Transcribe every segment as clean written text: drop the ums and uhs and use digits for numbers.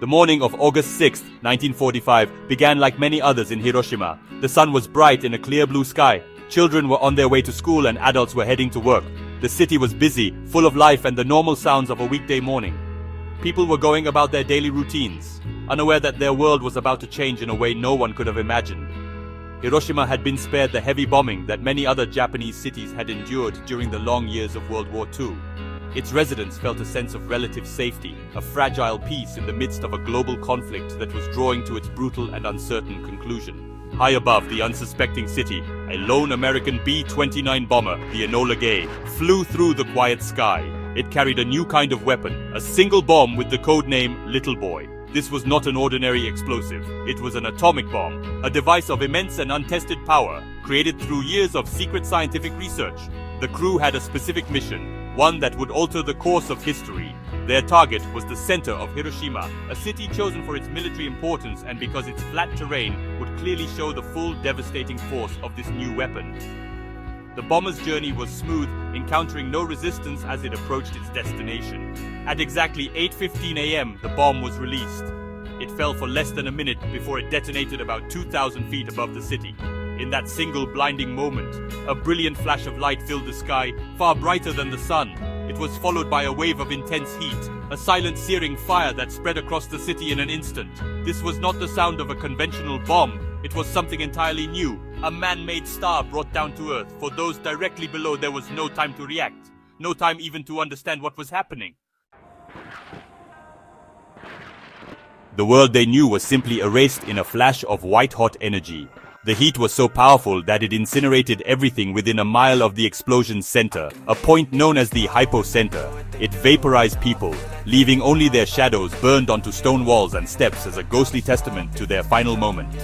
The morning of August 6, 1945, began like many others in Hiroshima. The sun was bright in a clear blue sky. Children were on their way to school and adults were heading to work. The city was busy, full of life and the normal sounds of a weekday morning. People were going about their daily routines, unaware that their world was about to change in a way no one could have imagined. Hiroshima had been spared the heavy bombing that many other Japanese cities had endured during the long years of World War II. Its residents felt a sense of relative safety, a fragile peace in the midst of a global conflict that was drawing to its brutal and uncertain conclusion. High above the unsuspecting city, a lone American B-29 bomber, the Enola Gay, flew through the quiet sky. It carried a new kind of weapon, a single bomb with the code name Little Boy. This was not an ordinary explosive. It was an atomic bomb, a device of immense and untested power, created through years of secret scientific research. The crew had a specific mission, one that would alter the course of history. Their target was the center of Hiroshima, a city chosen for its military importance and because its flat terrain would clearly show the full devastating force of this new weapon. The bomber's journey was smooth, encountering no resistance as it approached its destination. At exactly 8:15 a.m., the bomb was released. It fell for less than a minute before it detonated about 2,000 feet above the city. In that single blinding moment, a brilliant flash of light filled the sky, far brighter than the sun. It was followed by a wave of intense heat, a silent searing fire that spread across the city in an instant. This was not the sound of a conventional bomb. It was something entirely new, a man-made star brought down to Earth. For those directly below, there was no time to react, no time even to understand what was happening. The world they knew was simply erased in a flash of white-hot energy. The heat was so powerful that it incinerated everything within a mile of the explosion's center, a point known as the hypocenter. It vaporized people, leaving only their shadows burned onto stone walls and steps as a ghostly testament to their final moment.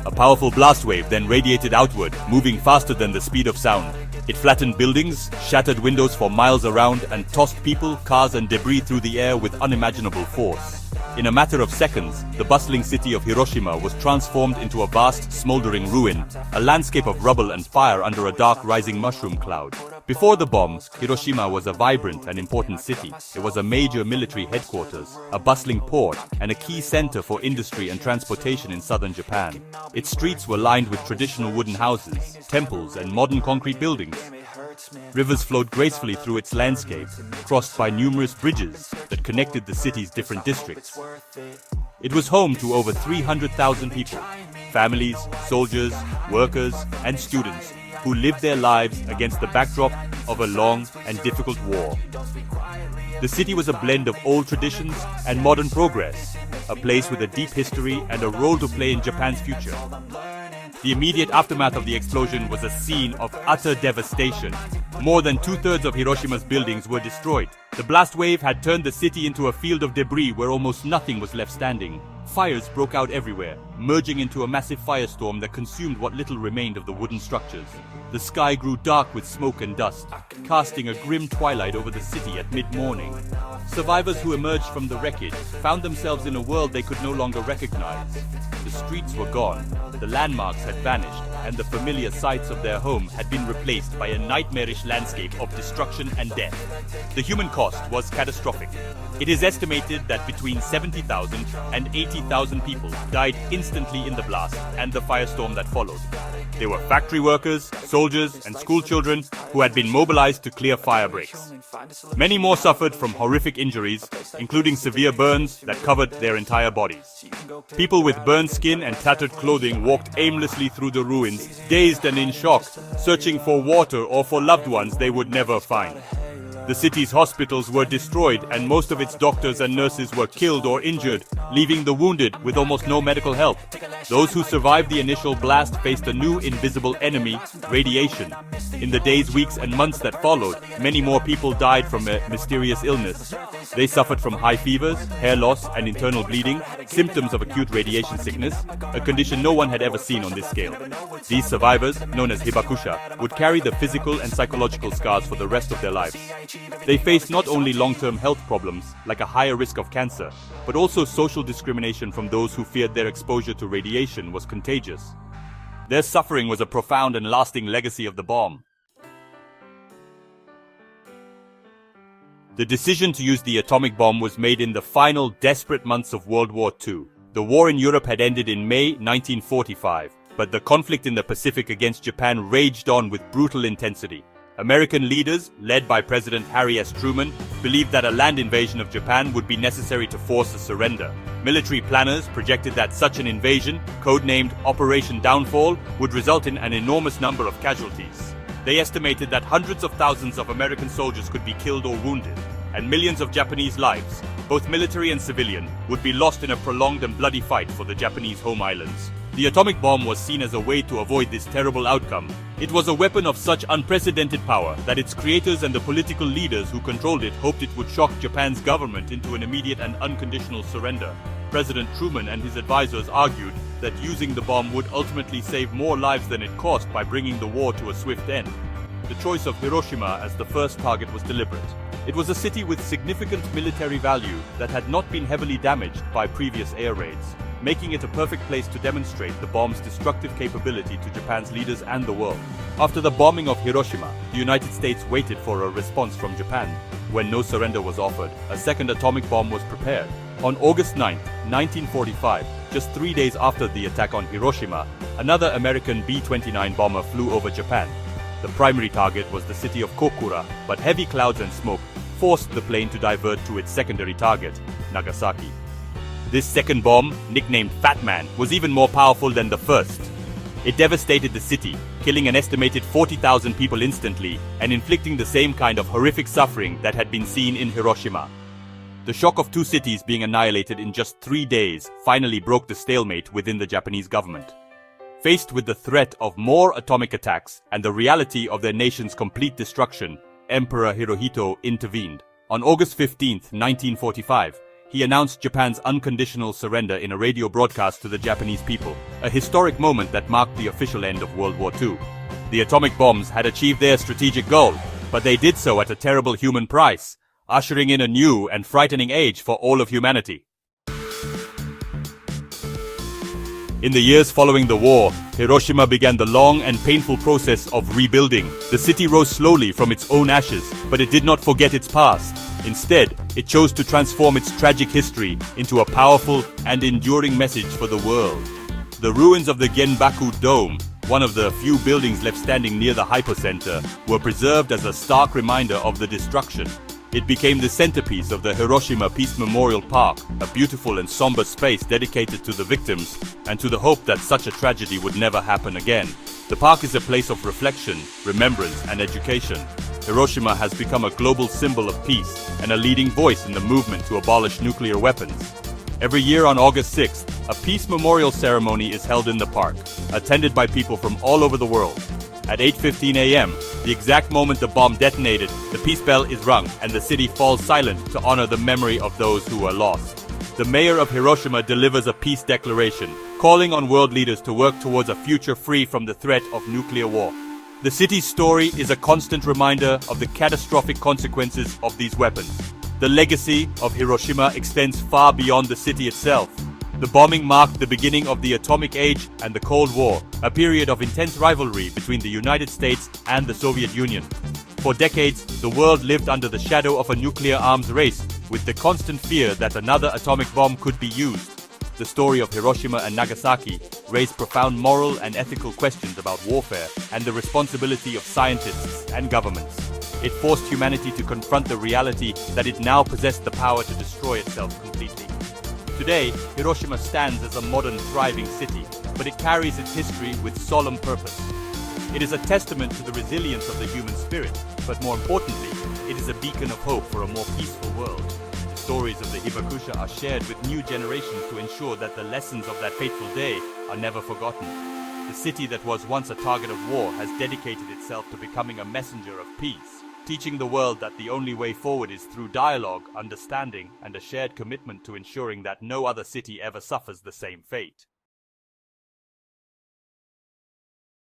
A powerful blast wave then radiated outward, moving faster than the speed of sound. It flattened buildings, shattered windows for miles around, and tossed people, cars, and debris through the air with unimaginable force. In a matter of seconds, the bustling city of Hiroshima was transformed into a vast, smoldering ruin, a landscape of rubble and fire under a dark rising mushroom cloud. Before the bomb, Hiroshima was a vibrant and important city. It was a major military headquarters, a bustling port, and a key center for industry and transportation in southern Japan. Its streets were lined with traditional wooden houses, temples, and modern concrete buildings. Rivers flowed gracefully through its landscape, crossed by numerous bridges that connected the city's different districts. It was home to over 300,000 people, families, soldiers, workers, and students who lived their lives against the backdrop of a long and difficult war. The city was a blend of old traditions and modern progress, a place with a deep history and a role to play in Japan's future. The immediate aftermath of the explosion was a scene of utter devastation. More than two-thirds of Hiroshima's buildings were destroyed. The blast wave had turned the city into a field of debris where almost nothing was left standing. Fires broke out everywhere, merging into a massive firestorm that consumed what little remained of the wooden structures. The sky grew dark with smoke and dust, casting a grim twilight over the city at mid-morning. Survivors who emerged from the wreckage found themselves in a world they could no longer recognize. The streets were gone, the landmarks had vanished, and the familiar sights of their home had been replaced by a nightmarish landscape of destruction and death. The human cost was catastrophic. It is estimated that between 70,000 and 80,000 people died instantly in the blast and the firestorm that followed. They were factory workers, soldiers, and school children who had been mobilized to clear fire breaks. Many more suffered from horrific injuries, including severe burns that covered their entire bodies. People with burned skin and tattered clothing walked aimlessly through the ruins, dazed and in shock, searching for water or for loved ones they would never find. The city's hospitals were destroyed and most of its doctors and nurses were killed or injured, leaving the wounded with almost no medical help. Those who survived the initial blast faced a new invisible enemy, radiation. In the days, weeks, and months that followed, many more people died from a mysterious illness. They suffered from high fevers, hair loss, and internal bleeding, symptoms of acute radiation sickness, a condition no one had ever seen on this scale. These survivors, known as hibakusha, would carry the physical and psychological scars for the rest of their lives. They faced not only long-term health problems, like a higher risk of cancer, but also social discrimination from those who feared their exposure to radiation was contagious. Their suffering was a profound and lasting legacy of the bomb. The decision to use the atomic bomb was made in the final desperate months of World War II. The war in Europe had ended in May 1945, but the conflict in the Pacific against Japan raged on with brutal intensity. American leaders, led by President Harry S. Truman, believed that a land invasion of Japan would be necessary to force a surrender. Military planners projected that such an invasion, codenamed Operation Downfall, would result in an enormous number of casualties. They estimated that hundreds of thousands of American soldiers could be killed or wounded, and millions of Japanese lives, both military and civilian, would be lost in a prolonged and bloody fight for the Japanese home islands. The atomic bomb was seen as a way to avoid this terrible outcome. It was a weapon of such unprecedented power that its creators and the political leaders who controlled it hoped it would shock Japan's government into an immediate and unconditional surrender. President Truman and his advisors argued that using the bomb would ultimately save more lives than it cost by bringing the war to a swift end. The choice of Hiroshima as the first target was deliberate. It was a city with significant military value that had not been heavily damaged by previous air raids, making it a perfect place to demonstrate the bomb's destructive capability to Japan's leaders and the world. After the bombing of Hiroshima, the United States waited for a response from Japan. When no surrender was offered, a second atomic bomb was prepared. On August 9, 1945, just 3 days after the attack on Hiroshima, another American B-29 bomber flew over Japan. The primary target was the city of Kokura, but heavy clouds and smoke forced the plane to divert to its secondary target, Nagasaki. This second bomb, nicknamed Fat Man, was even more powerful than the first. It devastated the city, killing an estimated 40,000 people instantly and inflicting the same kind of horrific suffering that had been seen in Hiroshima. The shock of two cities being annihilated in just 3 days finally broke the stalemate within the Japanese government. Faced with the threat of more atomic attacks and the reality of their nation's complete destruction, Emperor Hirohito intervened. On August 15, 1945, he announced Japan's unconditional surrender in a radio broadcast to the Japanese people, a historic moment that marked the official end of World War II. The atomic bombs had achieved their strategic goal, but they did so at a terrible human price, ushering in a new and frightening age for all of humanity. In the years following the war, Hiroshima began the long and painful process of rebuilding. The city rose slowly from its own ashes, but it did not forget its past. Instead, it chose to transform its tragic history into a powerful and enduring message for the world. The ruins of the Genbaku Dome, one of the few buildings left standing near the hypocenter, were preserved as a stark reminder of the destruction. It became the centerpiece of the Hiroshima Peace Memorial Park, a beautiful and somber space dedicated to the victims and to the hope that such a tragedy would never happen again. The park is a place of reflection, remembrance, and education. Hiroshima has become a global symbol of peace and a leading voice in the movement to abolish nuclear weapons. Every year on August 6th, a peace memorial ceremony is held in the park, attended by people from all over the world. At 8:15 a.m., the exact moment the bomb detonated, the peace bell is rung and the city falls silent to honor the memory of those who were lost. The mayor of Hiroshima delivers a peace declaration, calling on world leaders to work towards a future free from the threat of nuclear war. The city's story is a constant reminder of the catastrophic consequences of these weapons. The legacy of Hiroshima extends far beyond the city itself. The bombing marked the beginning of the atomic age and the Cold War, a period of intense rivalry between the United States and the Soviet Union. For decades, the world lived under the shadow of a nuclear arms race, with the constant fear that another atomic bomb could be used. The story of Hiroshima and Nagasaki raised profound moral and ethical questions about warfare and the responsibility of scientists and governments. It forced humanity to confront the reality that it now possessed the power to destroy itself completely. Today, Hiroshima stands as a modern, thriving city, but it carries its history with solemn purpose. It is a testament to the resilience of the human spirit, but more importantly, it is a beacon of hope for a more peaceful world. The stories of the Hibakusha are shared with new generations to ensure that the lessons of that fateful day are never forgotten. The city that was once a target of war has dedicated itself to becoming a messenger of peace, teaching the world that the only way forward is through dialogue, understanding, and a shared commitment to ensuring that no other city ever suffers the same fate.